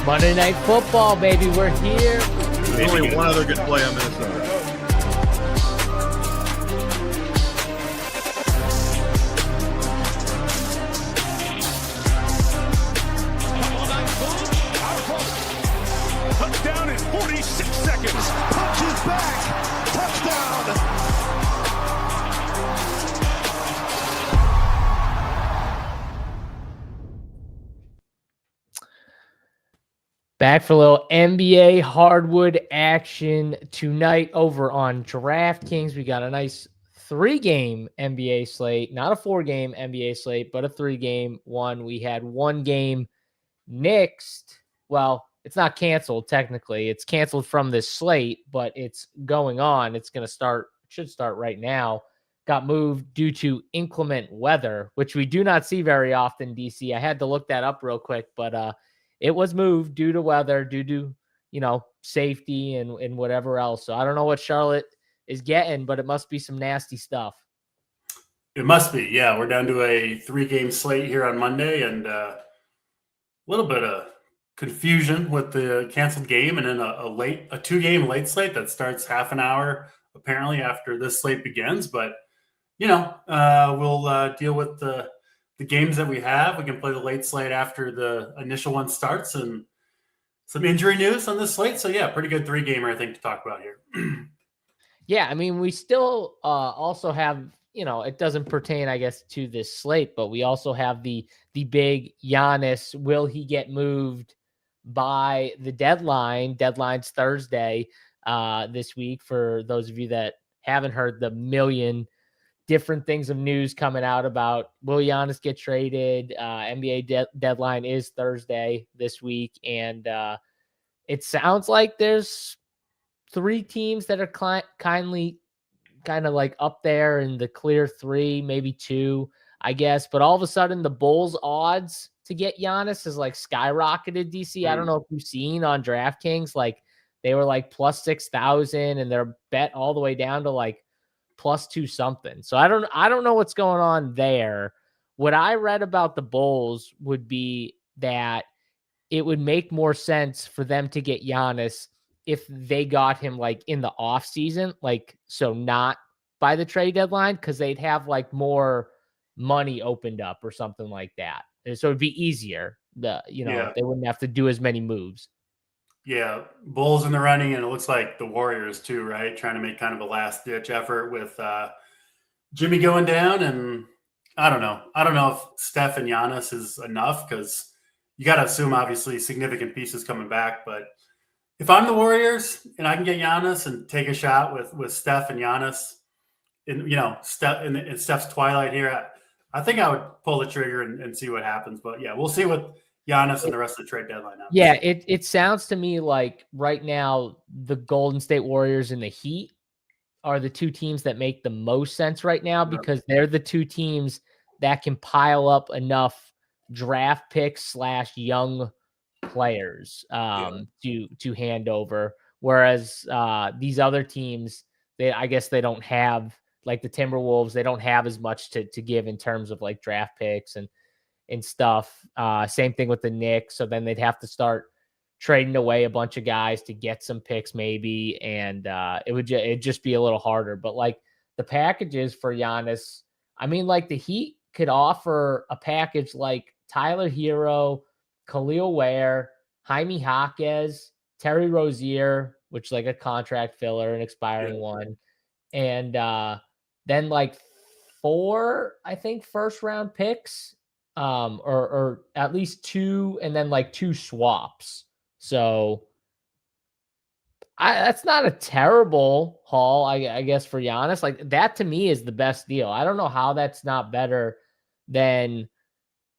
Monday Night Football, baby. We're here. There's only one other good play on Minnesota. Touchdown in 46 seconds. Punches back. Touchdown. Back for a little NBA Hardwood action tonight over on DraftKings. We got a nice 3-game NBA slate, not a 4-game NBA slate, but a 3-game one. We had 1 game nixed. Well, it's not canceled technically. It's canceled from this slate, but it's going on. It's going to start, should start right now. Got moved due to inclement weather, which we do not see very often, DC. I had to look that up real quick, but it was moved due to weather, due to, safety and whatever else. So I don't know what Charlotte is getting, but it must be some nasty stuff. It must be. Yeah, we're down to a 3-game slate here on Monday, and a little bit of confusion with the canceled game, and then a 2-game late slate that starts half an hour apparently after this slate begins. But we'll deal with the games that we have. We can play the late slate after the initial one starts, and some injury news on this slate. So yeah, pretty good 3-gamer, I think, to talk about here. Yeah, I mean, we still also have, it doesn't pertain, I guess, to this slate, but we also have the big Giannis. Will he get moved by the deadline? Deadline's Thursday this week. For those of you that haven't heard the million different things of news coming out about will Giannis get traded. NBA deadline is Thursday this week. And it sounds like there's 3 teams that are kind of like up there in the clear 3, maybe 2, I guess. But all of a sudden the Bulls odds to get Giannis is like skyrocketed, DC. I don't know if you've seen on DraftKings, like they were like plus 6,000 and they're bet all the way down to like plus 2 something. So I don't know what's going on there. What I read about the Bulls would be that it would make more sense for them to get Giannis if they got him like in the off season, like, so not by the trade deadline, because they'd have like more money opened up or something like that. And so it'd be easier. They wouldn't have to do as many moves. Yeah, Bulls in the running, and it looks like the Warriors too, right? Trying to make kind of a last-ditch effort with Jimmy going down, and I don't know. I don't know if Steph and Giannis is enough, because you got to assume, obviously, significant pieces coming back. But if I'm the Warriors and I can get Giannis and take a shot with Steph and Giannis, in Steph's twilight here, I think I would pull the trigger and see what happens. But yeah, we'll see what Giannis and the rest of the trade deadline. Yeah, it sounds to me like right now the Golden State Warriors and the Heat are the 2 teams that make the most sense right now, because they're the 2 teams that can pile up enough draft picks / young players to hand over. Whereas these other teams, I guess they don't have, like the Timberwolves, they don't have as much to give in terms of like draft picks and stuff. Same thing with the Knicks. So then they'd have to start trading away a bunch of guys to get some picks maybe. And it'd just be a little harder. But like the packages for Giannis, I mean, like the Heat could offer a package like Tyler Hero, Khalil Ware, Jaime Jaquez, Terry Rozier, which is like a contract filler, an expiring one. And then like 4, I think, first-round picks. Or at least 2, and then like 2 swaps. So that's not a terrible haul, I guess, for Giannis. Like that to me is the best deal. I don't know how that's not better than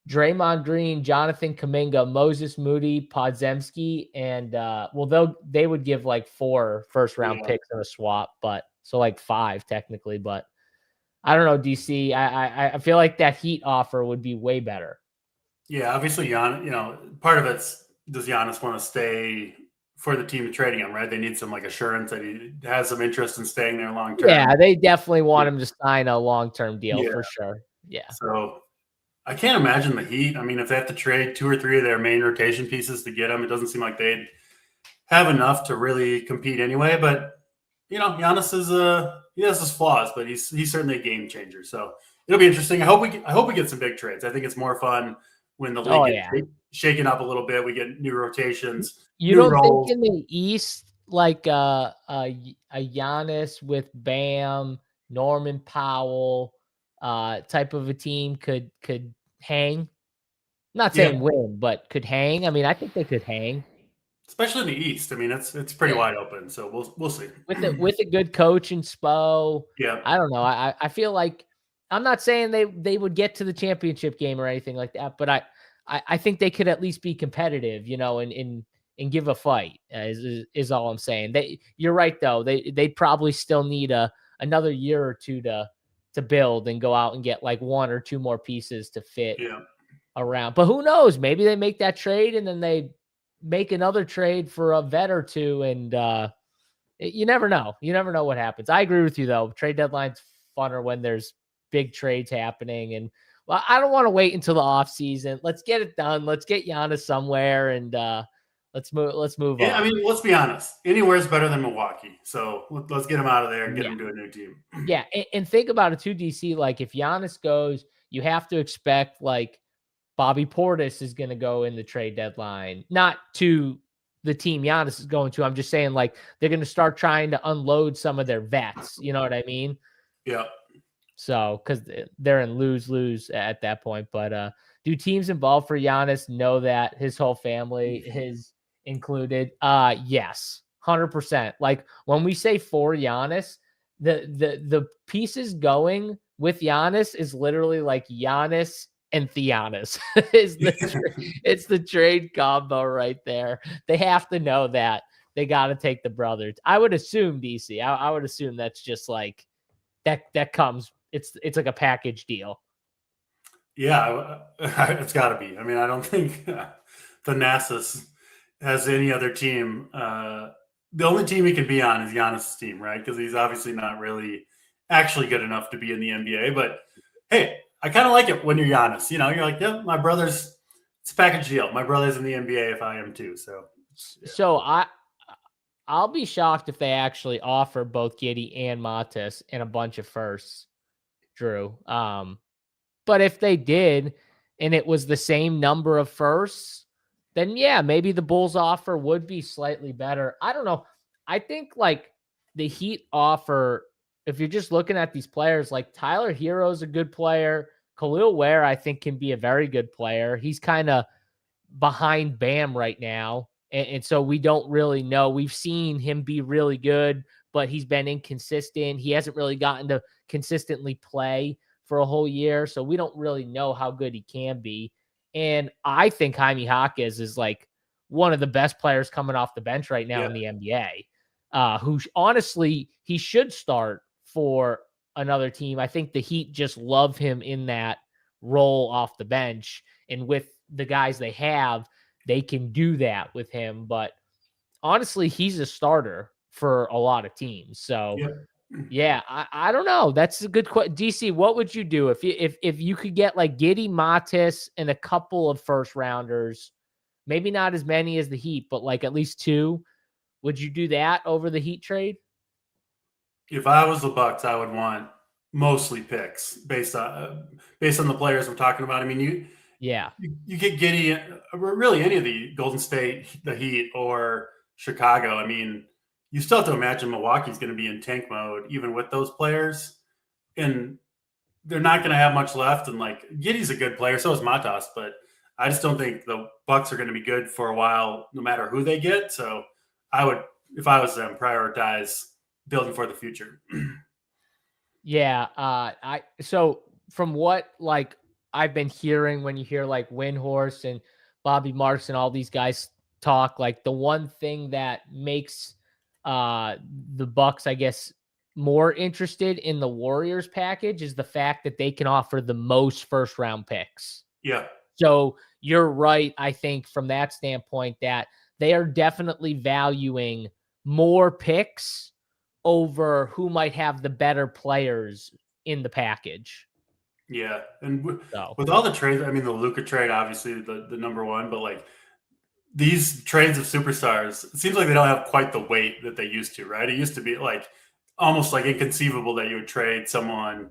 Draymond Green, Jonathan Kuminga, Moses Moody, Podziemski, and they would give like 4 first-round picks in a swap, but so like 5 technically, but I don't know, DC. I feel like that Heat offer would be way better. Yeah, obviously, Giannis, part of it's, does Giannis want to stay for the team trading him, right? They need some like assurance that he has some interest in staying there long term. Yeah, they definitely want him to sign a long-term deal for sure. Yeah. So I can't imagine the Heat. I mean, if they have to trade 2 or 3 of their main rotation pieces to get him, it doesn't seem like they'd have enough to really compete anyway. But Giannis is he has his flaws, but he's certainly a game changer. So it'll be interesting. I hope we get some big trades. I think it's more fun when the league gets shaken up a little bit. We get new rotations. You new don't roles. think in the East, like a Giannis with Bam, Norman Powell type of a team could hang? Not saying win, but could hang. I mean, I think they could hang, especially in the East. I mean, it's pretty wide open. So we'll see. With a good coach in Spo. Yeah, I don't know. I feel like I'm not saying they would get to the championship game or anything like that, but I think they could at least be competitive, and give a fight. Is all I'm saying. You're right though. They probably still need another year or two to build and go out and get like 1 or 2 more pieces to fit around. But who knows? Maybe they make that trade and then they make another trade for a vet or two, and you never know. You never know what happens. I agree with you though. Trade deadline's funner when there's big trades happening, and well, I don't want to wait until the off season. Let's get it done. Let's get Giannis somewhere, and let's move on. I mean, let's be honest. Anywhere is better than Milwaukee. So let's get him out of there and get him to a new team. Yeah, and think about it too, DC. Like if Giannis goes, you have to expect like Bobby Portis is going to go in the trade deadline, not to the team Giannis is going to. I'm just saying, like, they're going to start trying to unload some of their vets. You know what I mean? Yeah. So, because they're in lose-lose at that point. But do teams involved for Giannis know that his whole family is included? Yes, 100%. Like when we say for Giannis, the pieces going with Giannis is literally like Giannis and Giannis. It's the trade combo right there. They have to know that they got to take the brothers. I would assume, DC. I would assume that's just like that comes. It's like a package deal. Yeah, it's got to be. I mean, I don't think Thanasis has any other team. The only team he can be on is Giannis' team, right? Because he's obviously not really actually good enough to be in the NBA. But hey, I kind of like it when you're Giannis. You're like, yeah, my brother's. It's a package deal. My brother's in the NBA if I am too. So I'll be shocked if they actually offer both Giddey and Matis and a bunch of firsts, Drew. But if they did, and it was the same number of firsts, then yeah, maybe the Bulls offer would be slightly better. I don't know. I think like the Heat offer, if you're just looking at these players, like Tyler Hero's a good player. Khalil Ware, I think, can be a very good player. He's kind of behind Bam right now. And so we don't really know. We've seen him be really good, but he's been inconsistent. He hasn't really gotten to consistently play for a whole year. So we don't really know how good he can be. And I think Jaime Jaquez is like one of the best players coming off the bench right now in the NBA, who honestly, he should start for another team. I think the Heat just love him in that role off the bench. And with the guys they have, they can do that with him. But honestly, he's a starter for a lot of teams. So yeah, I don't know. That's a good question. DC, what would you do if you could get like Giddey, Matis, and a couple of first rounders? Maybe not as many as the Heat, but like at least 2. Would you do that over the Heat trade? If I was the Bucks, I would want mostly picks based on the players we're talking about. I mean, you get Giddey, really any of the Golden State, the Heat, or Chicago. I mean, you still have to imagine Milwaukee's going to be in tank mode, even with those players, and they're not going to have much left. And like Giddey's a good player, so is Matas, but I just don't think the Bucks are going to be good for a while, no matter who they get. So I would, if I was them, prioritize building for the future. So from what like I've been hearing, when you hear like Windhorst and Bobby Marks and all these guys talk, like the one thing that makes the Bucks, I guess, more interested in the Warriors package is the fact that they can offer the most first round picks. Yeah. So you're right, I think, from that standpoint, that they are definitely valuing more picks over who might have the better players in the package. Yeah, and So with all the trades, I mean, the Luka trade, obviously the number one, but like these trades of superstars, it seems like they don't have quite the weight that they used to, right? It used to be like almost like inconceivable that you would trade someone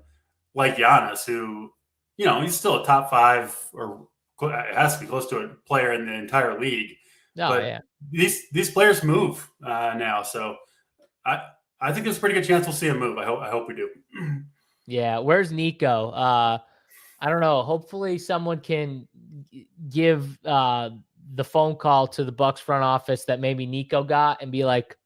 like Giannis, who, he's still a top five or it has to be close to a player in the entire league. no, But yeah. these players move now, so I think there's a pretty good chance we'll see him move. I hope we do. Yeah, where's Nico? I don't know. Hopefully someone can give the phone call to the Bucks front office that maybe Nico got and be like,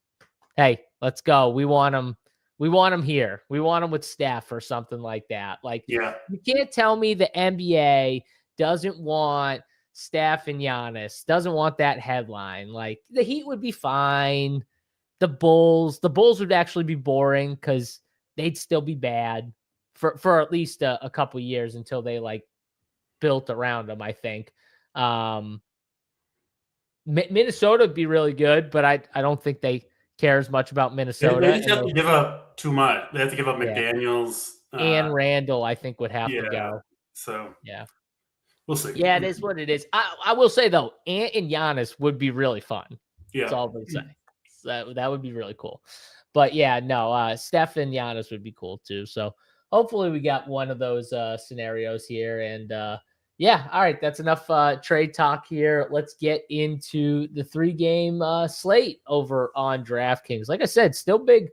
"Hey, let's go. We want him. We want him here. We want him with Steph or something like that." Like, Yeah, you can't tell me the NBA doesn't want Steph and Giannis, doesn't want that headline. Like, the Heat would be fine. The Bulls would actually be boring because they'd still be bad for at least a couple years until they like built around them, I think. Minnesota would be really good, but I don't think they care as much about they Minnesota. just have to give up too much. They have to give up Yeah, McDaniels. and Randall, I think, would have to Yeah, go. so Yeah. we'll see. Yeah, it is what it is. I will say, though, Ant and Giannis would be really fun. That's Yeah, all I'm going to say. So that would be really cool. But yeah, no, Steph and Giannis would be cool too. So hopefully we got one of those scenarios here. And yeah, all right, that's enough trade talk here. Let's get into the 3-game slate over on DraftKings. Like I said, still big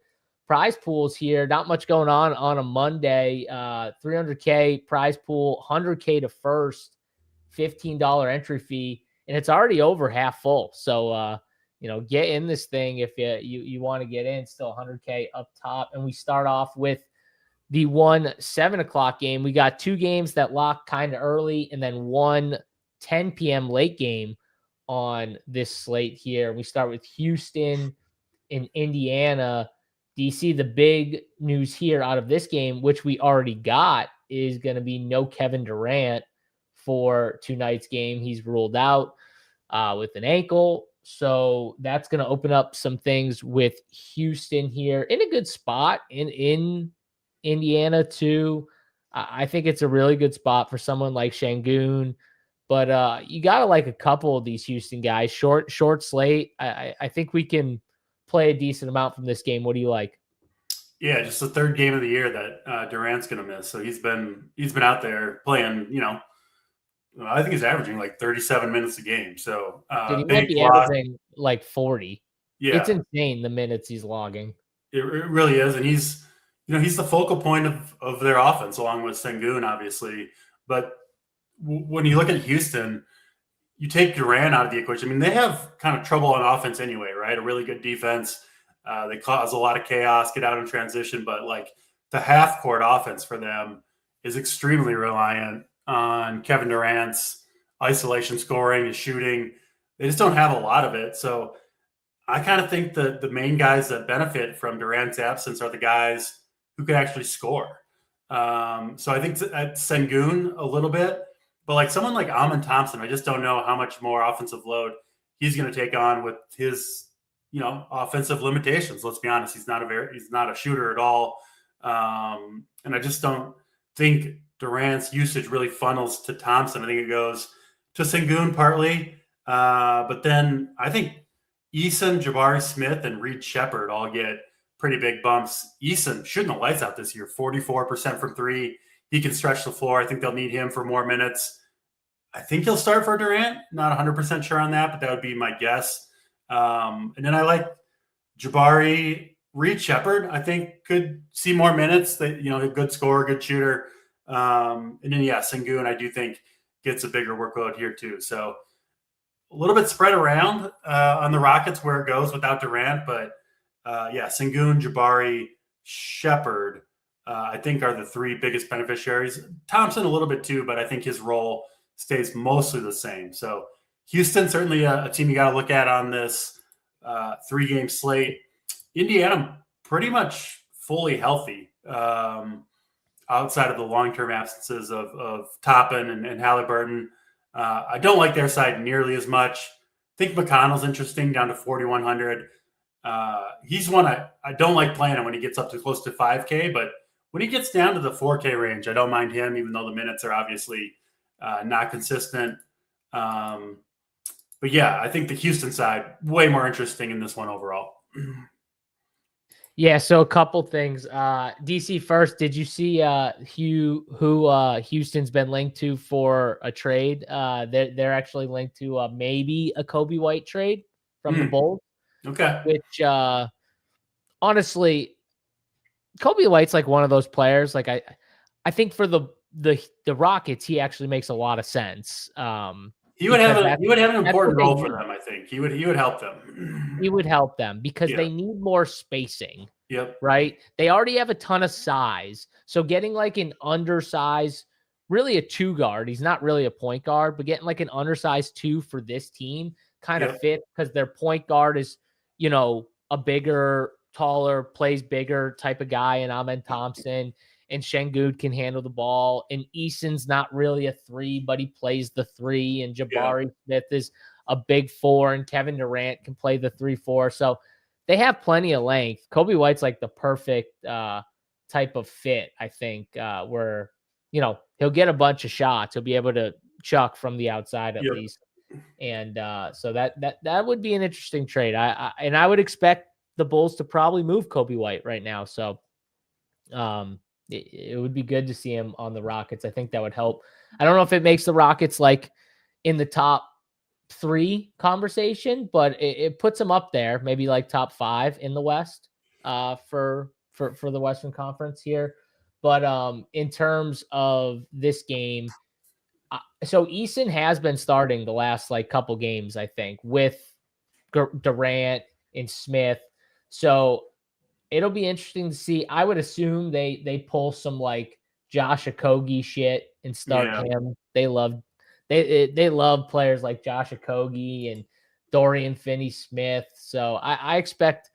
prize pools here. Not much going on a Monday. 300K prize pool, 100K to first, $15 entry fee, and it's already over half full. So get in this thing if you want to get in. Still 100K up top, and we start off with the 7 o'clock game. We got 2 games that lock kind of early, and then 10 p.m. late game on this slate here. We start with Houston in Indiana. DC, the big news here out of this game, which we already got, is going to be no Kevin Durant for tonight's game. He's ruled out with an ankle. So that's going to open up some things with Houston here in a good spot in Indiana too. I think it's a really good spot for someone like Şengün, but you got to like a couple of these Houston guys. Short slate. I think we can play a decent amount from this game. What do you like? Yeah, just the third game of the year that Durant's going to miss. So he's been out there playing. I think he's averaging like 37 minutes a game. So Dude, he might big be block. averaging like 40. Yeah, It's insane the minutes he's logging. it really is, and he's the focal point of their offense along with Şengün, obviously. But when you look at Houston, you take Durant out of the equation. I mean, they have kind of trouble on offense anyway, right? A really good defense. They cause a lot of chaos, get out in transition, but like the half court offense for them is extremely reliant on Kevin Durant's isolation scoring and shooting. They just don't have a lot of it. So I kind of think that the main guys that benefit from Durant's absence are the guys who can actually score. So I think at Şengün a little bit, but like someone like Amin Thompson, I just don't know how much more offensive load he's going to take on with his, offensive limitations. Let's be honest. He's not a shooter at all. And I just don't think Durant's usage really funnels to Thompson. I think it goes to Şengün partly. But then I think Eason, Jabari Smith, and Reed Shepherd all get pretty big bumps. Eason shooting the lights out this year, 44% from 3. He can stretch the floor. I think they'll need him for more minutes. I think he'll start for Durant. Not 100% sure on that, but that would be my guess. And then I like Jabari. Reed Shepherd, I think, could see more minutes. A good scorer, good shooter. And then, Şengün, I do think, gets a bigger workload here too. So a little bit spread around on the Rockets where it goes without Durant. But, Şengün, Jabari, Shepherd, I think are the 3 biggest beneficiaries. Thompson a little bit too, but I think his role stays mostly the same. So Houston, certainly a team you got to look at on this 3-game slate. Indiana, pretty much fully healthy outside of the long-term absences of Toppin and Halliburton. I don't like their side nearly as much. I think McConnell's interesting down to 4,100. He's one I don't like playing him when he gets up to close to 5K, but when he gets down to the 4K range, I don't mind him, even though the minutes are obviously not consistent. But yeah, I think the Houston side, way more interesting in this one overall. Yeah, so a couple things. DC first, did you see who Houston's been linked to for a trade? They're actually linked to maybe a Kobe White trade from the Bulls. Okay. Which honestly, Kobe White's like one of those players. Like I think for the Rockets, he actually makes a lot of sense. He would have an important role for them. I think he would help them. He would help them because they need more spacing. Yep. Right. They already have a ton of size. So getting like an undersized, really a 2 guard. He's not really a point guard, but getting like an undersized 2 for this team kind of fit because their point guard is, a bigger, taller, plays bigger type of guy. And Amen Thompson and Şengün can handle the ball. And Eason's not really a 3, but he plays the 3. And Jabari Smith is a big 4. And Kevin Durant can play the 3-4. So they have plenty of length. Kobe White's like the perfect type of fit, I think, where, he'll get a bunch of shots. He'll be able to chuck from the outside at least. And so that would be an interesting trade. I would expect the Bulls to probably move Kobe White right now. So it would be good to see him on the Rockets. I think that would help. I don't know if it makes the Rockets like in the top 3 conversation, but it puts them up there, maybe like top 5 in the West for the Western Conference here. But in terms of this game, so Eason has been starting the last like couple games, I think, with Durant and Smith. So it'll be interesting to see. I would assume they pull some like Josh Okogie shit and start him. They love players like Josh Okogie and Dorian Finney-Smith. So I expect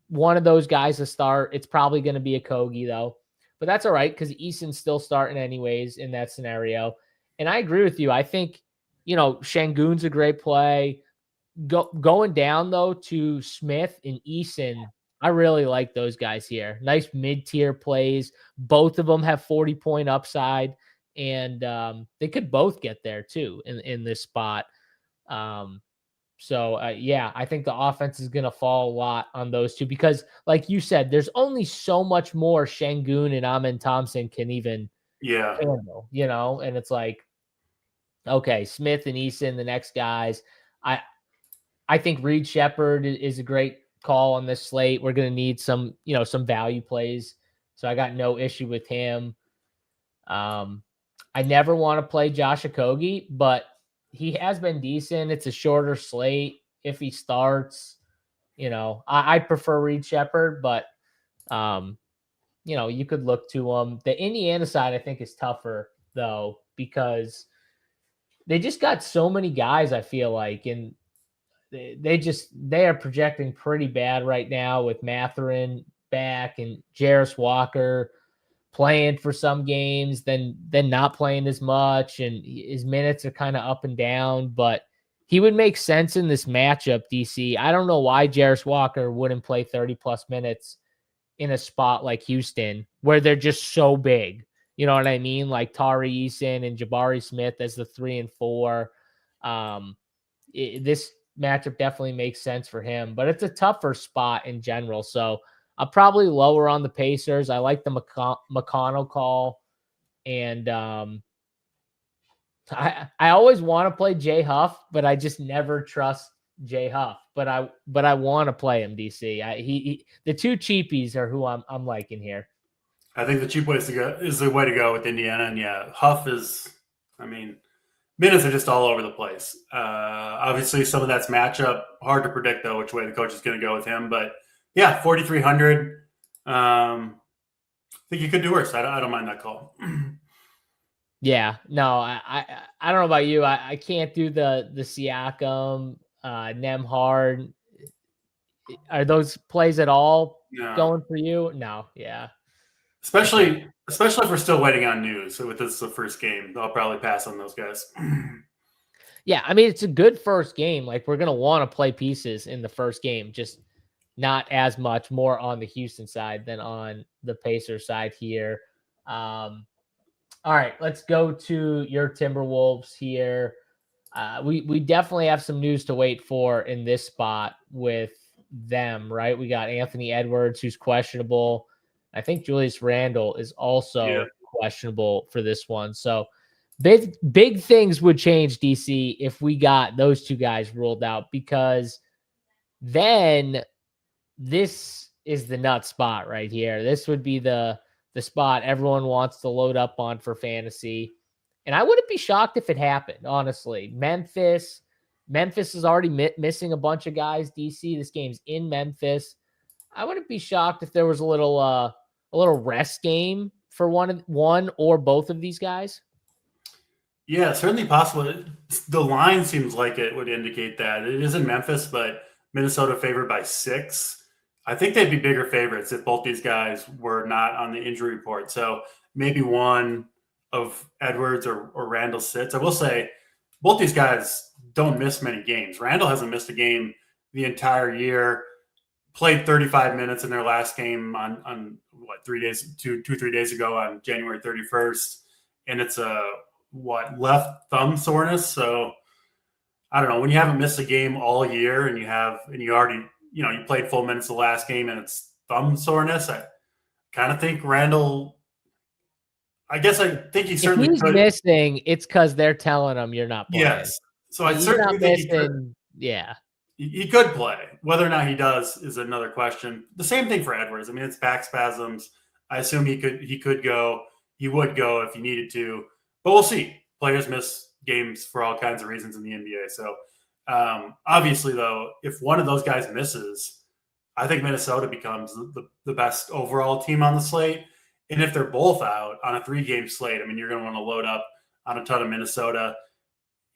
one of those guys to start. It's probably going to be Okogie though, but that's all right because Eason's still starting anyways in that scenario. And I agree with you. I think, Şengün's a great play. Going down though to Smith and Eason, I really like those guys here. Nice mid-tier plays. Both of them have 40-point upside. And they could both get there too in this spot. I think the offense is going to fall a lot on those two because, like you said, there's only so much more Şengün and Amen Thompson can even handle, and it's like, okay, Smith and Eason, the next guys. I think Reed Shepherd is a great call on this slate. We're going to need some value plays. So I got no issue with him. I never want to play Josh Okogie, but he has been decent. It's a shorter slate. If he starts, I prefer Reed Shepherd, but, you could look to him. The Indiana side, I think, is tougher, though, because they just got so many guys, I feel like, and they are projecting pretty bad right now with Mathurin back and Jarris Walker playing for some games, then not playing as much, and his minutes are kind of up and down, but he would make sense in this matchup, DC. I don't know why Jarris Walker wouldn't play 30-plus minutes in a spot like Houston, where they're just so big. You know what I mean? Like Tari Eason and Jabari Smith as the 3 and 4. This matchup definitely makes sense for him, but it's a tougher spot in general, so I'll probably lower on the Pacers. I like the McConnell call. And I always want to play Jay Huff, but I just never trust Jay Huff. But I want to play him, DC. The 2 cheapies are who I'm liking here. I think the cheap way to go is the way to go with Indiana. And Huff is, minutes are just all over the place. Obviously, some of that's matchup. Hard to predict, though, which way the coach is going to go with him. But 4,300. I think you could do worse. I don't mind that call. Yeah, no, I don't know about you. I can't do the Siakam, Nembhard. Are those plays at all going for you? No, yeah. Especially if we're still waiting on news. So with this the first game, I'll probably pass on those guys. Yeah, it's a good first game. Like, we're going to want to play pieces in the first game. Just not as much, more on the Houston side than on the Pacers side here. All right, let's go to your Timberwolves here. We definitely have some news to wait for in this spot with them, right? We got Anthony Edwards, who's questionable. I think Julius Randle is also questionable for this one. So big things would change, DC, if we got those two guys ruled out, because then this is the nut spot right here. This would be the spot everyone wants to load up on for fantasy. And I wouldn't be shocked if it happened, honestly. Memphis is already missing a bunch of guys, DC. This game's in Memphis. I wouldn't be shocked if there was a little rest game for one or both of these guys. Yeah, certainly possible. The line seems like it would indicate that. It is in Memphis, but Minnesota favored by 6. I think they'd be bigger favorites if both these guys were not on the injury report. So maybe one of Edwards or Randall sits. I will say both these guys don't miss many games. Randall hasn't missed a game the entire year, played 35 minutes in their last game on 3 days ago on January 31st. And it's a left thumb soreness. So I don't know, when you haven't missed a game all year and you already, you played full minutes the last game and it's thumb soreness, I kind of think Randall, I think he certainly if he's could. Missing, it's because they're telling him you're not playing. Yes. So I certainly think he could. Yeah. He could play. Whether or not he does is another question. The same thing for Edwards. I mean, it's back spasms. I assume he could go. He would go if he needed to. But we'll see. Players miss games for all kinds of reasons in the NBA. So obviously, though, if one of those guys misses, I think Minnesota becomes the best overall team on the slate. And if they're both out on a 3-game slate, I mean, you're going to want to load up on a ton of Minnesota.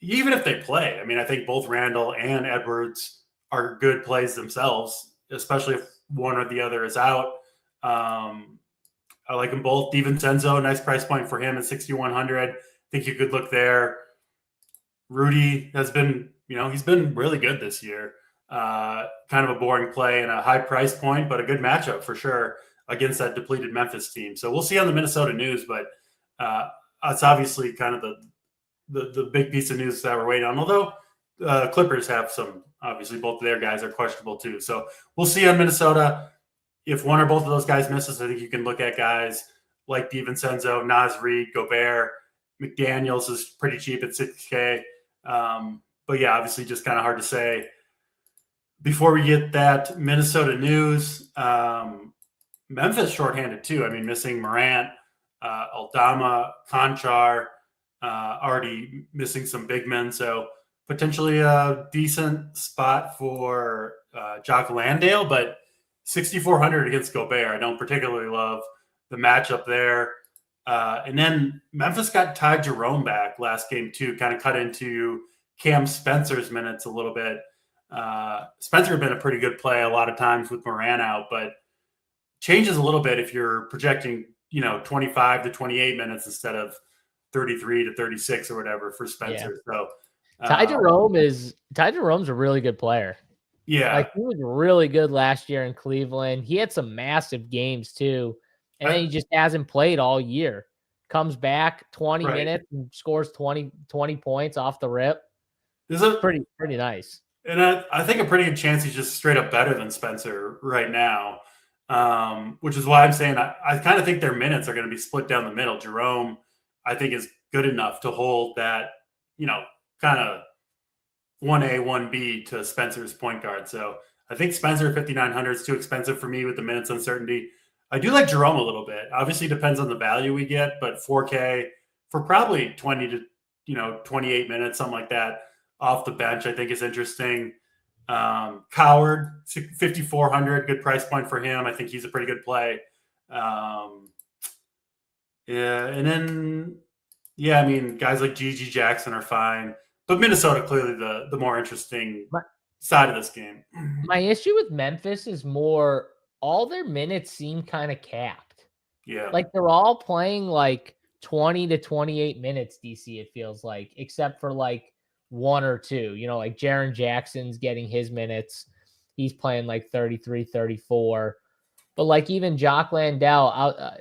Even if they play, I mean, I think both Randall and Edwards are good plays themselves, especially if one or the other is out. I like them both. DiVincenzo, nice price point for him at 6,100. I think you could look there. Rudy has been, he's been really good this year. Kind of a boring play and a high price point, but a good matchup for sure against that depleted Memphis team. So we'll see on the Minnesota news, but it's obviously kind of the big piece of news that we're waiting on. Although Clippers have some, obviously both of their guys are questionable too. So we'll see on Minnesota. If one or both of those guys misses, I think you can look at guys like DiVincenzo, Naz Reid, Gobert. McDaniels is pretty cheap at 6K. But yeah, obviously just kind of hard to say. Before we get that Minnesota news, Memphis shorthanded too. I mean, missing Morant, Aldama, Conchar, already missing some big men. So potentially a decent spot for Jock Landale, but 6,400 against Gobert. I don't particularly love the matchup there. And then Memphis got Ty Jerome back last game too, kind of cut into Cam Spencer's minutes a little bit. Spencer had been a pretty good play a lot of times with Morant out, but changes a little bit if you're projecting, 25 to 28 minutes instead of 33 to 36 or whatever for Spencer. Yeah. So Ty Jerome's a really good player. Yeah. Like, he was really good last year in Cleveland. He had some massive games too. And then he just hasn't played all year. Comes back 20 minutes and scores 20 points off the rip. This is pretty nice. And I think a pretty good chance he's just straight up better than Spencer right now, which is why I'm saying I kind of think their minutes are going to be split down the middle. Jerome, I think, is good enough to hold that, kind of 1A, 1B to Spencer's point guard. So I think Spencer 5,900 is too expensive for me with the minutes uncertainty. I do like Jerome a little bit. Obviously, depends on the value we get, but 4K for probably 20 to 28 minutes, something like that, off the bench, I think is interesting. Coward 5,400, good price point for him. I think he's a pretty good play. And then I mean, guys like Gigi Jackson are fine, but Minnesota clearly the more interesting side of this game. My issue with Memphis is more all their minutes seem kind of capped. Yeah. Like, they're all playing like 20 to 28 minutes, DC, it feels like, except for like one or two, like Jaren Jackson's getting his minutes. he's playing like 33, 34. But like even Jock Landale,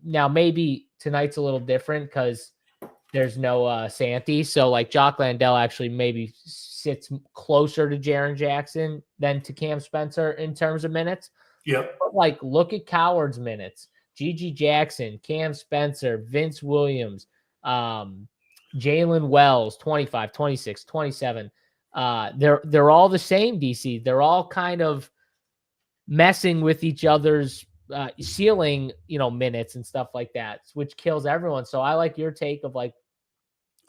now maybe tonight's a little different because there's no Santi. So like Jock Landale actually maybe sits closer to Jaren Jackson than to Cam Spencer in terms of minutes. Yep. But like look at Coward's minutes. Gigi Jackson, Cam Spencer, Vince Williams, Jalen Wells, 25, 26, 27. They're all the same, DC. They're all kind of messing with each other's ceiling, minutes and stuff like that, which kills everyone. So I like your take of like,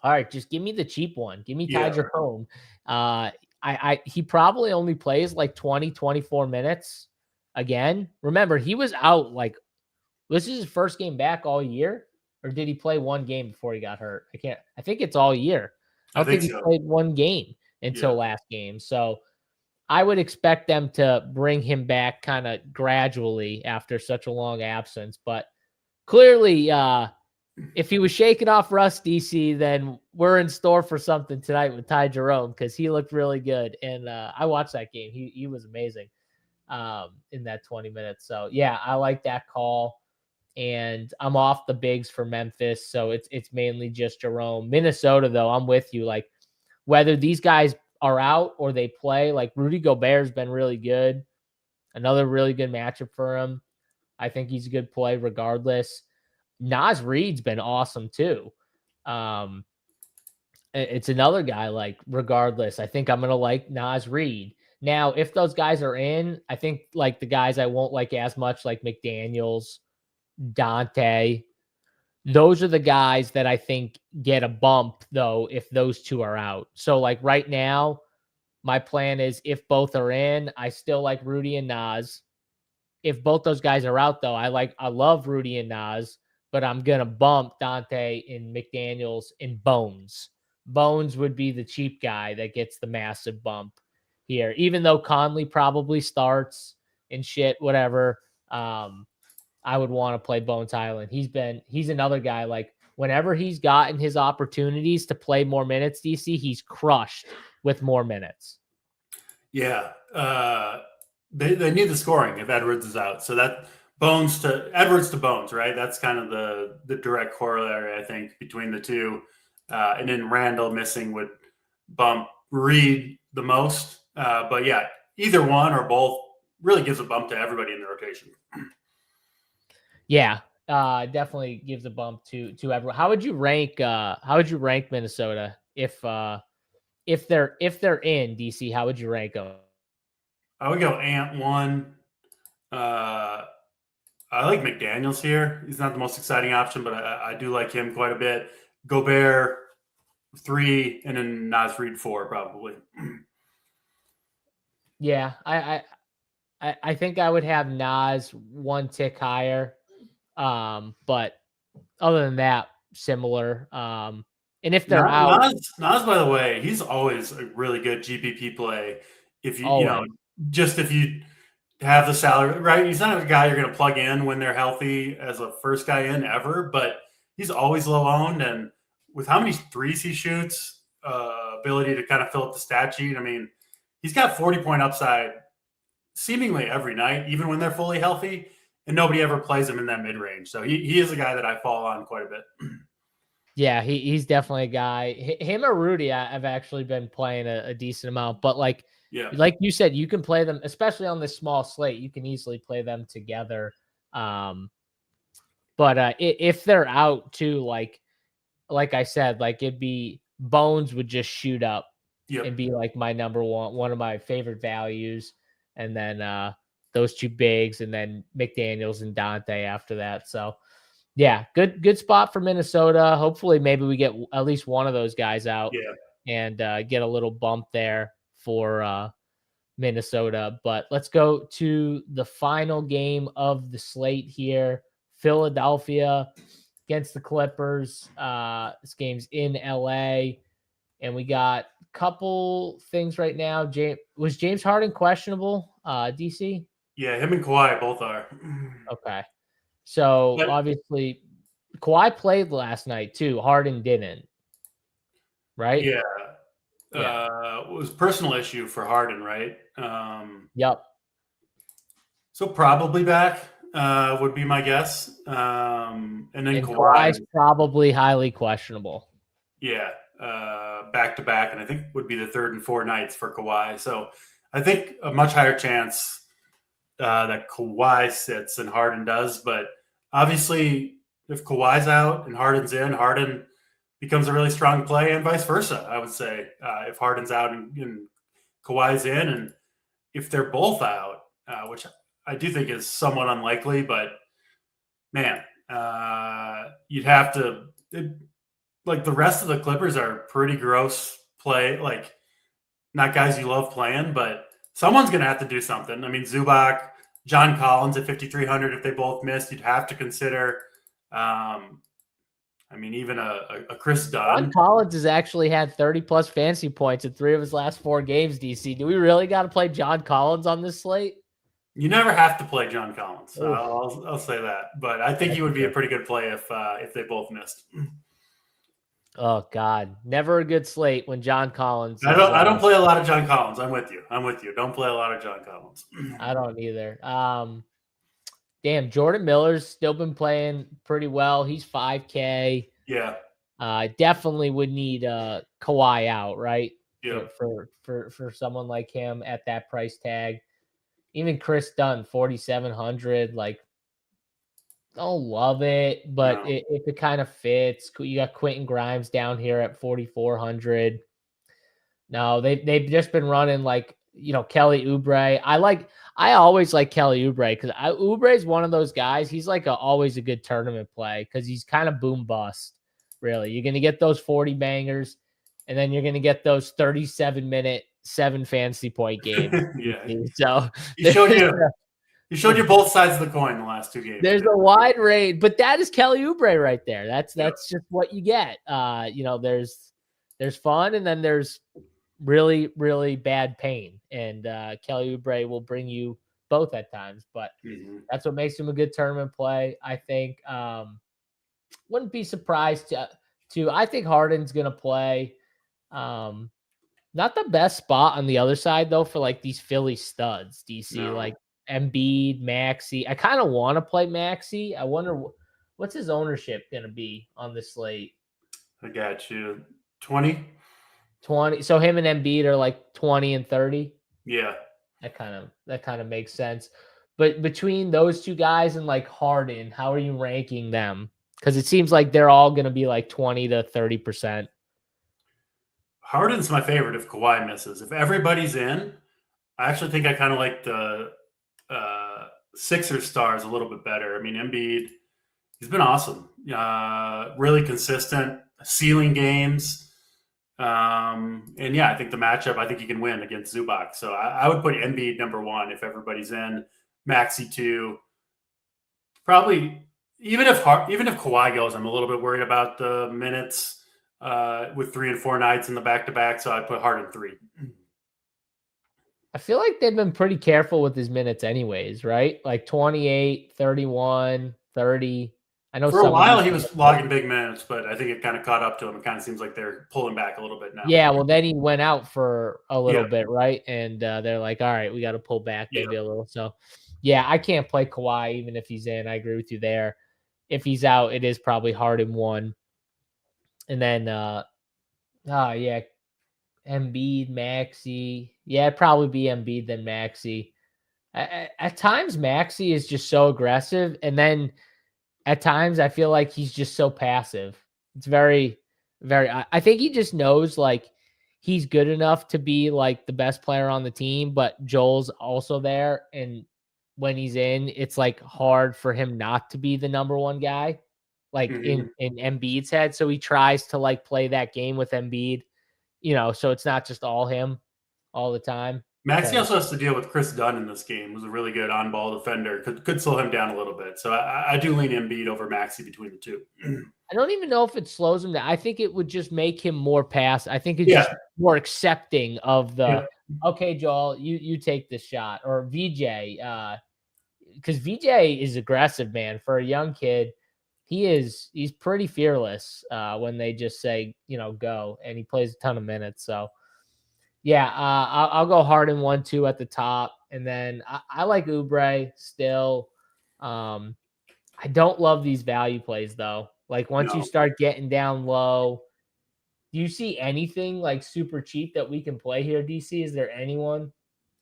all right, just give me the cheap one. Give me Ty Jerome. He probably only plays like 20, 24 minutes again. Remember, he was out like, this is his first game back all year, or did he play one game before he got hurt? I think it's all year. I don't think he played one game until last game. So I would expect them to bring him back kind of gradually after such a long absence. But clearly, if he was shaking off rust, DC, then we're in store for something tonight with Ty Jerome because he looked really good. And I watched that game. He was amazing in that 20 minutes. So, yeah, I like that call. And I'm off the bigs for Memphis, so it's mainly just Jerome. Minnesota, though, I'm with you. Like, whether these guys are out or they play, like Rudy Gobert's been really good. Another really good matchup for him. I think he's a good play regardless. Naz Reid's been awesome too. It's another guy, like, regardless. I think I'm going to like Naz Reid. Now, if those guys are in, I think, like, the guys I won't like as much, like McDaniels, Dante, those are the guys that I think get a bump, though, if those two are out. So, like, right now, my plan is if both are in, I still like Rudy and Naz. If both those guys are out, though, I love Rudy and Naz, but I'm going to bump Dante and McDaniels and Bones. Bones would be the cheap guy that gets the massive bump here, even though Conley probably starts and shit, whatever. I would want to play Bones Highland. He's another guy, like, whenever he's gotten his opportunities to play more minutes, DC, he's crushed with more minutes. Yeah. They need the scoring if Edwards is out. So that Edwards to Bones, right? That's kind of the direct corollary, I think, between the two. And then Randall missing would bump Reed the most. But yeah, either one or both really gives a bump to everybody in the rotation. Yeah, definitely gives a bump to everyone. How would you rank Minnesota if they're in, DC? How would you rank them? I would go Ant 1. I like McDaniels here. He's not the most exciting option, but I do like him quite a bit. Gobert 3, and then Naz Reid 4 probably. Yeah, I think I would have Naz one tick higher. But other than that, similar. And if they're out, Nas, by the way, he's always a really good GPP play. If you if you have the salary, right? He's not a guy you're going to plug in when they're healthy as a first guy in ever, but he's always low owned. And with how many threes he shoots, ability to kind of fill up the stat sheet. I mean, he's got 40-point upside seemingly every night, even when they're fully healthy. And nobody ever plays him in that mid-range. So he is a guy that I fall on quite a bit. Yeah, he's definitely a guy. Him or Rudy, I've actually been playing a decent amount. But like you said, you can play them, especially on this small slate. You can easily play them together. But if they're out too, like I said, like it'd be Bones would just shoot up and be like my number one of my favorite values. And then those two bigs, and then McDaniels and Dante after that. So, yeah, good spot for Minnesota. Hopefully, maybe we get at least one of those guys out and get a little bump there for Minnesota. But let's go to the final game of the slate here. Philadelphia against the Clippers. This game's in LA. And we got a couple things right now. Was James Harden questionable, DC? Yeah, him and Kawhi both are. Okay. So, obviously, Kawhi played last night, too. Harden didn't. Right? Yeah. was personal issue for Harden, right? Yep. So probably back would be my guess. And then And Kawhi, Kawhi's probably highly questionable. yeah, back to back, and I think would be the 3rd and 4 nights for Kawhi. So I think a much higher chance that Kawhi sits than Harden does. But obviously, if Kawhi's out and Harden's in, Harden becomes a really strong play, and vice versa. I would say if Harden's out and Kawhi's in, and if they're both out, which I do think is somewhat unlikely, but man, you'd have to like the rest of the Clippers are pretty gross play, like not guys you love playing, but someone's going to have to do something. I mean, Zubac, John Collins at 5,300, if they both missed, you'd have to consider. I mean, even a Chris Dunn. John Collins has actually had 30-plus fantasy points in 3 of his last 4 games, DC. Do we really got to play John Collins on this slate? You never have to play John Collins. I'll say that. But I think he would be a pretty good play if they both missed. Oh, God. Never a good slate when John Collins. I don't play a lot of John Collins. I'm with you. Don't play a lot of John Collins. I don't either. Damn, Jordan Miller's still been playing pretty well. He's 5K. Yeah. Definitely would need Kawhi out, right? Yeah. For someone like him at that price tag. Even Chris Dunn, 4,700. Like, don't love it, but if it kind of fits, you got Quentin Grimes down here at 4,400. No, they've just been running like, Kelly Oubre. I always like Kelly Oubre because Oubre is one of those guys. He's like always a good tournament play because he's kind of boom bust. Really, you're going to get those 40 bangers, and then you're going to get those 37-minute 7 fantasy point games. Yeah. So you showed you both sides of the coin the last 2 games. There's a wide range, but that is Kelly Oubre right there. That's just what you get. There's fun, and then there's really, really bad pain. And Kelly Oubre will bring you both at times, but that's what makes him a good tournament play. I think wouldn't be surprised to I think Harden's going to play. Not the best spot on the other side, though, for like these Philly studs, DC, like Embiid, Maxey. I kind of want to play Maxey. I wonder what's his ownership going to be on the slate. I got you. 20. So him and Embiid are like 20 and 30. Yeah. That kind of makes sense. But between those two guys and like Harden, how are you ranking them? Because it seems like they're all going to be like 20 to 30%. Harden's my favorite if Kawhi misses. If everybody's in, I actually think I kind of like the Sixers stars a little bit better. I mean, Embiid, he's been awesome. Really consistent, ceiling games. And yeah, I think the matchup, I think he can win against Zubac. So I would put Embiid number 1 if everybody's in, Maxey 2. Probably even if Kawhi goes, I'm a little bit worried about the minutes with 3 and 4 nights in the back-to-back. So I'd put Harden 3. I feel like they've been pretty careful with his minutes anyways, right? Like 28, 31, 30. I know for a while he was logging big minutes, but I think it kind of caught up to him. It kind of seems like they're pulling back a little bit now. Yeah, well, then he went out for a little bit, right? And they're like, all right, we got to pull back maybe a little. So, yeah, I can't play Kawhi even if he's in. I agree with you there. If he's out, it is probably Harden 1. And then, Embiid, Maxey. Yeah, it'd probably be Embiid then Maxey. At times, Maxey is just so aggressive, and then at times I feel like he's just so passive. It's very, very. I think he just knows like he's good enough to be like the best player on the team, but Joel's also there, and when he's in, it's like hard for him not to be the number 1 guy, like in Embiid's head. So he tries to like play that game with Embiid. So it's not just all him all the time. Maxey also has to deal with Chris Dunn in this game, who's a really good on-ball defender. Could slow him down a little bit. So I do lean Embiid over Maxey between the two. I don't even know if it slows him down. I think it would just make him more pass. I think it's just more accepting of the, okay, Joel, you take this shot. Or VJ, because VJ is aggressive, man. For a young kid, he's pretty fearless when they just say, go, and he plays a ton of minutes. So Yeah, I'll go Harden 1-2 at the top, and then I like Oubre still. I don't love these value plays though. Like once you No, start getting down low, do you see anything like super cheap that we can play here, DC? Is there anyone?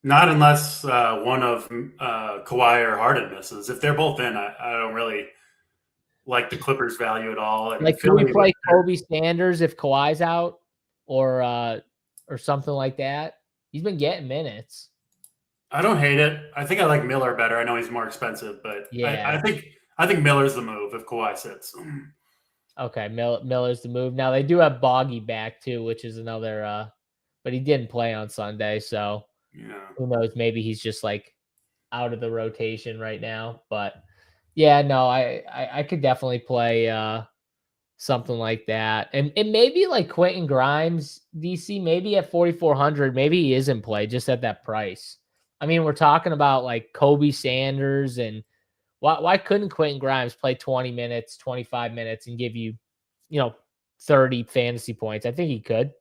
not unless one of Kawhi or Harden misses. If they're both in, I don't really like the Clippers value at all. And Like, can we Philly with play Kobe Sanders if Kawhi's out, or something like that? He's been getting minutes. I don't hate it. I think I like Miller better. I know he's more expensive, but Yeah. I think Miller's the move if Kawhi sits. Okay, Miller's the move. Now they do have Boggy back too, which is another. But he didn't play on Sunday, so Yeah. who knows? Maybe he's just like out of the rotation right now. But yeah, no, I could definitely play something like that, and maybe like Quentin Grimes, DC, maybe at 4,400, maybe he is in play just at that price. I mean, we're talking about like Kobe Sanders, and why couldn't Quentin Grimes play 20 minutes, 25 minutes, and give you, 30 fantasy points? I think he could.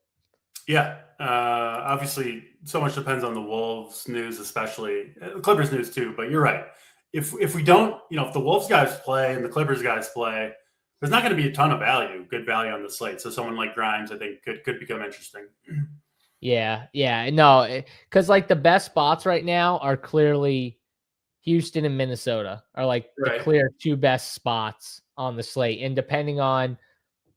Yeah. Obviously, so much depends on the Wolves news, especially Clippers news too. But you're right. If we don't, if the Wolves guys play and the Clippers guys play, there's not going to be a ton of good value on the slate. So someone like Grimes, I think, could become interesting. Yeah, no, because like the best spots right now are clearly Houston and Minnesota are like the Right. clear two best spots on the slate. And depending on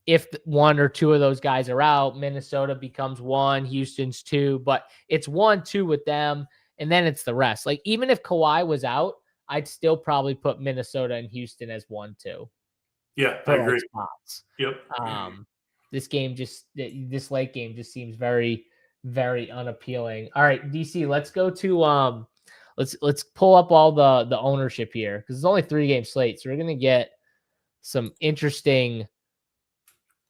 if one or two of those guys are out, Minnesota becomes one, Houston's two, but it's 1-2 with them, and then it's the rest. Like even if Kawhi was out, I'd still probably put Minnesota and Houston as 1-2 Yeah, I for like agree. spots. Yep. This late game just seems very, very unappealing. All right, DC, let's go to let's pull up all the ownership here because it's only 3-game slate, so we're gonna get some interesting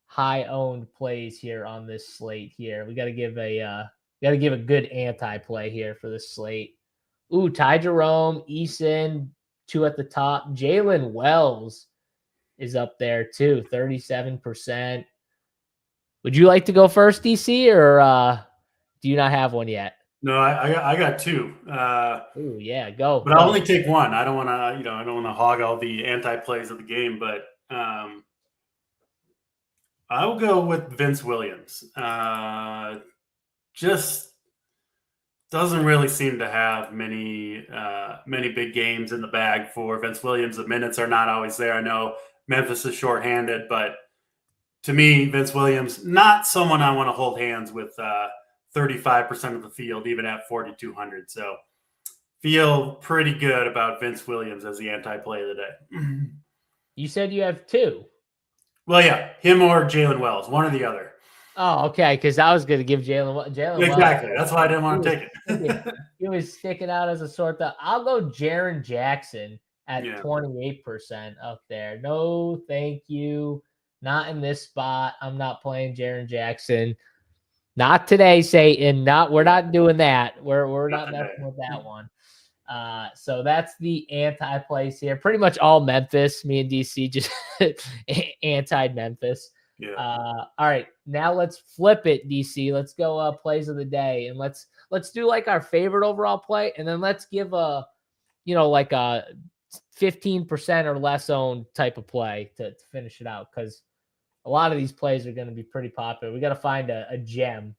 high owned plays here on this slate here. We got to give a good anti play here for this slate. Ooh, Ty Jerome, Eason, 2 at the top. Jalen Wells is up there too, 37%. Would you like to go first, DC, or do you not have one yet? No, I got two. Ooh, yeah, go. But I'll only take one. I don't want to, I don't want to hog all the anti plays of the game, but I will go with Vince Williams. Just doesn't really seem to have many big games in the bag for Vince Williams. The minutes are not always there. I know Memphis is shorthanded, but to me, Vince Williams, not someone I want to hold hands with 35% of the field, even at 4,200. So feel pretty good about Vince Williams as the anti-play of the day. You said you have 2. Well, yeah, him or Jalen Wells, one or the other. Oh, okay, because I was going to give Jalen Exactly. Wells. That's why I didn't want to take it. He was sticking out as a sort of. I'll go Jaren Jackson at 28% up there. No, thank you. Not in this spot. I'm not playing Jaren Jackson. Not today, Satan. We're not doing that. We're not messing with that one. So that's the anti-plays here. Pretty much all Memphis. Me and DC just anti-Memphis. Yeah. All right, now let's flip it, DC. Let's go plays of the day, and let's do like our favorite overall play, and then let's give a like a 15% or less owned type of play to finish it out, because a lot of these plays are going to be pretty popular. We got to find a gem.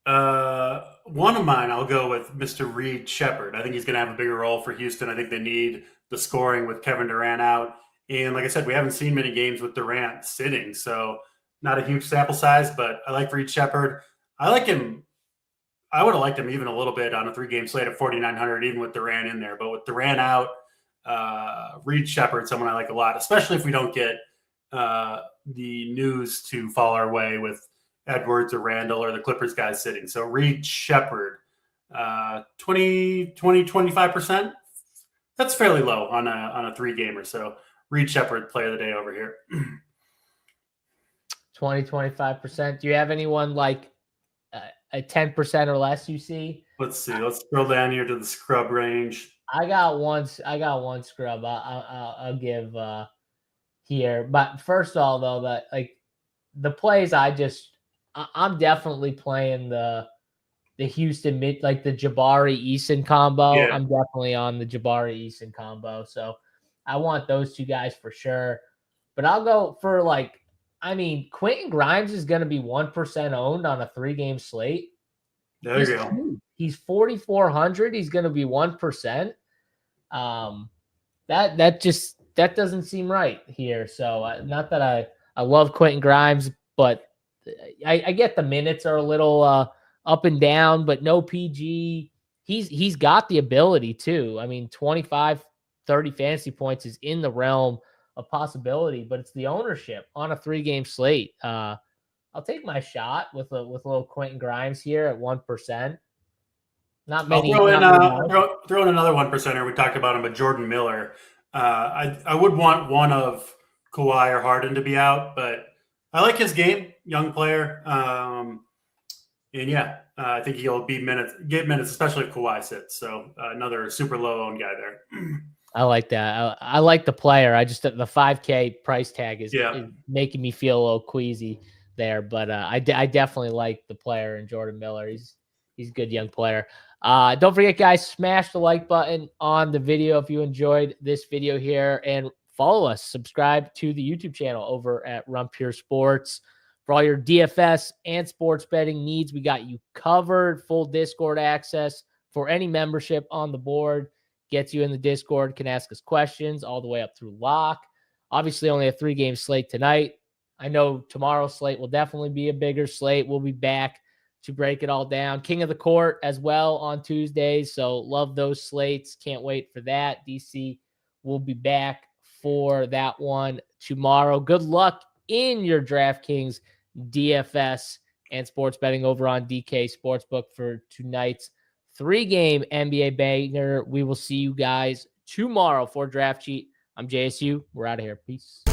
One of mine, I'll go with Mr. Reed Shepard. I think he's going to have a bigger role for Houston. I think they need the scoring with Kevin Durant out. And like I said, we haven't seen many games with Durant sitting, so not a huge sample size, but I like Reed Shepard. I like him. I would have liked him even a little bit on a 3-game slate at 4,900, even with Durant in there. But with Durant out, Reed Shepard, someone I like a lot, especially if we don't get the news to fall our way with Edwards or Randall or the Clippers guys sitting. So Reed Shepard, 25%. That's fairly low on a 3-gamer. So Reed Shepard, play of the day over here. 25%. Do you have anyone like a 10% or less you see? Let's see. Let's scroll down here to the scrub range. I got one scrub. I'll give here. But first of all, though, the plays I just I'm definitely playing the Houston like the Jabari Eason combo. Yeah. I'm definitely on the Jabari Eason combo. So I want those two guys for sure. But I'll go for Quentin Grimes is going to be 1% owned on a 3-game slate. There you go. He's 4,400. He's going to be 1%. That doesn't seem right here. So not that I love Quentin Grimes, but I get the minutes are a little up and down, but no PG. He's got the ability too. I mean, 25, 30 fantasy points is in the realm of possibility, but it's the ownership on a 3-game slate. I'll take my shot with a little Quentin Grimes here at 1%. Not many. I'll throw in another 1%er. We talked about him, but Jordan Miller. I would want one of Kawhi or Harden to be out, but I like his game, young player. And yeah, I think he'll get minutes, especially if Kawhi sits. So another super low owned guy there. I like that. I like the player. I just the 5K price tag is making me feel a little queasy there, but I definitely like the player in Jordan Miller. He's a good young player. Don't forget, guys, smash the like button on the video if you enjoyed this video here, and follow us. Subscribe to the YouTube channel over at Run Pure Sports. For all your DFS and sports betting needs, we got you covered. Full Discord access for any membership on the board. Gets you in the Discord, can ask us questions all the way up through lock. Obviously, only a 3-game slate tonight. I know tomorrow's slate will definitely be a bigger slate. We'll be back to break it all down. King of the Court as well on Tuesdays. So love those slates. Can't wait for that. DC will be back for that one tomorrow. Good luck in your DraftKings DFS and sports betting over on DK Sportsbook for tonight's 3-game NBA banger. We will see you guys tomorrow for Draft Cheat. I'm JSU. We're out of here. Peace.